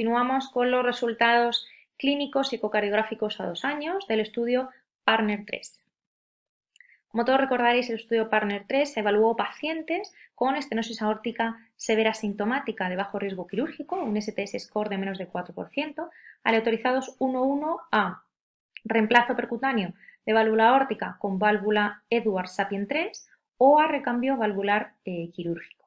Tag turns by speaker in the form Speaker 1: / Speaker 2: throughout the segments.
Speaker 1: continuamos con los resultados clínicos psicocardiográficos a 2 años del estudio Partner 3. Como todos recordaréis, el estudio Partner 3 evaluó pacientes con estenosis aórtica severa sintomática de bajo riesgo quirúrgico, un STS score de menos de 4%, aleatorizados 1-1 a reemplazo percutáneo de válvula aórtica con válvula Edwards Sapien 3 o a recambio valvular quirúrgico.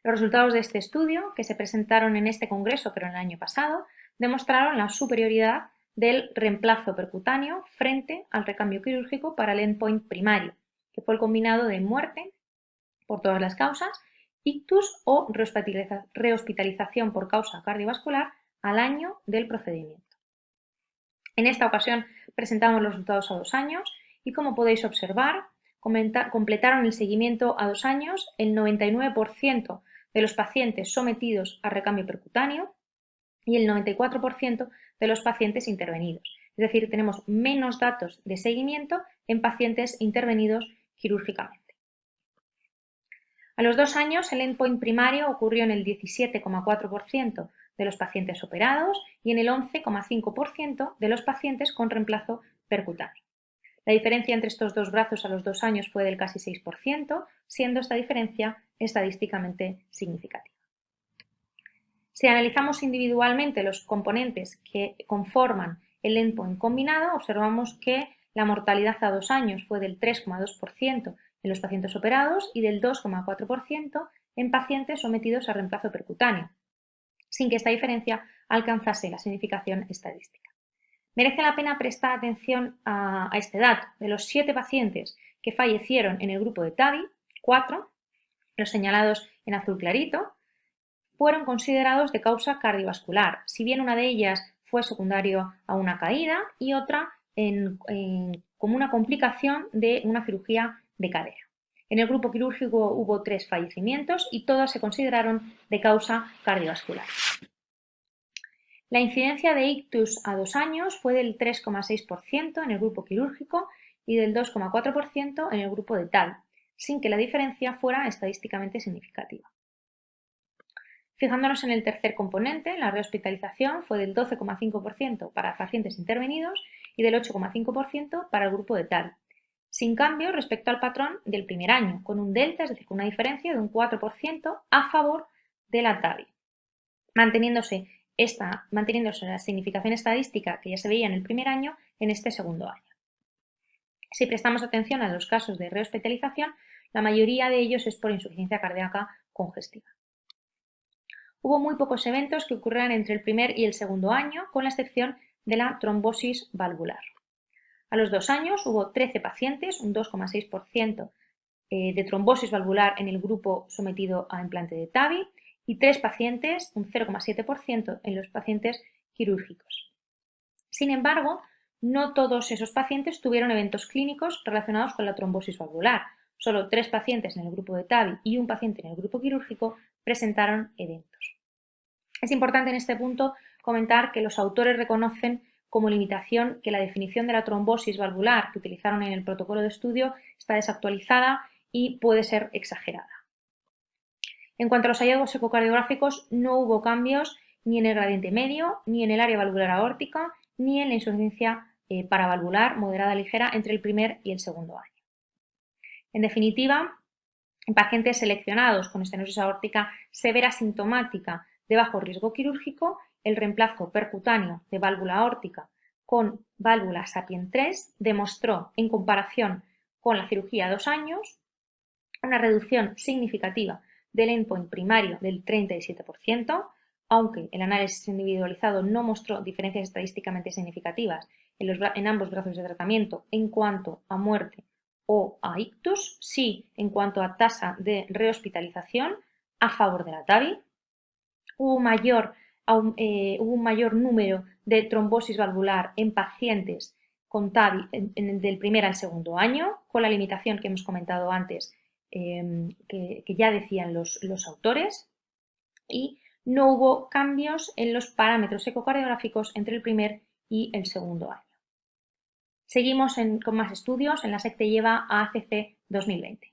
Speaker 1: Los resultados de este estudio, que se presentaron en este congreso pero en el año pasado, demostraron la superioridad del reemplazo percutáneo frente al recambio quirúrgico para el endpoint primario, que fue el combinado de muerte por todas las causas, ictus o rehospitalización por causa cardiovascular al año del procedimiento. En esta ocasión presentamos los resultados a 2 años y, como podéis observar, completaron el seguimiento a 2 años el 99% de los pacientes sometidos a recambio percutáneo y el 94% de los pacientes intervenidos. Es decir, tenemos menos datos de seguimiento en pacientes intervenidos quirúrgicamente. A los 2 años, el endpoint primario ocurrió en el 17,4% de los pacientes operados y en el 11,5% de los pacientes con reemplazo percutáneo. La diferencia entre estos dos brazos a los 2 años fue del casi 6%, siendo esta diferencia estadísticamente significativa. Si analizamos individualmente los componentes que conforman el endpoint combinado, observamos que la mortalidad a 2 años fue del 3,2% en los pacientes operados y del 2,4% en pacientes sometidos a reemplazo percutáneo, sin que esta diferencia alcanzase la significación estadística. Merece la pena prestar atención a este dato. De los 7 pacientes que fallecieron en el grupo de TAVI, 4, los señalados en azul clarito, fueron considerados de causa cardiovascular, si bien una de ellas fue secundario a una caída y otra como una complicación de una cirugía de cadera. En el grupo quirúrgico hubo 3 fallecimientos y todos se consideraron de causa cardiovascular. La incidencia de ictus a 2 años fue del 3,6% en el grupo quirúrgico y del 2,4% en el grupo de TAVI, sin que la diferencia fuera estadísticamente significativa. Fijándonos en el tercer componente, la rehospitalización fue del 12,5% para pacientes intervenidos y del 8,5% para el grupo de TAVI, sin cambio respecto al patrón del primer año, con un delta, es decir, con una diferencia de un 4% a favor de la TAVI, manteniéndose la significación estadística que ya se veía en el primer año en este segundo año. Si prestamos atención a los casos de rehospitalización, la mayoría de ellos es por insuficiencia cardíaca congestiva. Hubo muy pocos eventos que ocurrieran entre el primer y el segundo año, con la excepción de la trombosis valvular. A los 2 años hubo 13 pacientes, un 2,6% de trombosis valvular en el grupo sometido a implante de TAVI y 3 pacientes, un 0,7% en los pacientes quirúrgicos. Sin embargo, no todos esos pacientes tuvieron eventos clínicos relacionados con la trombosis valvular. Solo 3 pacientes en el grupo de TAVI y un paciente en el grupo quirúrgico presentaron eventos. Es importante en este punto comentar que los autores reconocen como limitación que la definición de la trombosis valvular que utilizaron en el protocolo de estudio está desactualizada y puede ser exagerada. En cuanto a los hallazgos ecocardiográficos, no hubo cambios ni en el gradiente medio, ni en el área valvular aórtica, ni en la insuficiencia paravalvular moderada ligera entre el primer y el segundo año. En definitiva, en pacientes seleccionados con estenosis aórtica severa sintomática de bajo riesgo quirúrgico, el reemplazo percutáneo de válvula aórtica con válvula Sapien 3 demostró, en comparación con la cirugía a 2 años, una reducción significativa del endpoint primario del 37%, aunque el análisis individualizado no mostró diferencias estadísticamente significativas en ambos brazos de tratamiento en cuanto a muerte o a ictus, sí en cuanto a tasa de rehospitalización a favor de la TAVI. Hubo un mayor número de trombosis valvular en pacientes con TAVI del primer al segundo año, con la limitación que hemos comentado antes, que ya decían los autores, y no hubo cambios en los parámetros ecocardiográficos entre el primer y el segundo año. Seguimos con más estudios en la SEC te lleva a ACC 2020.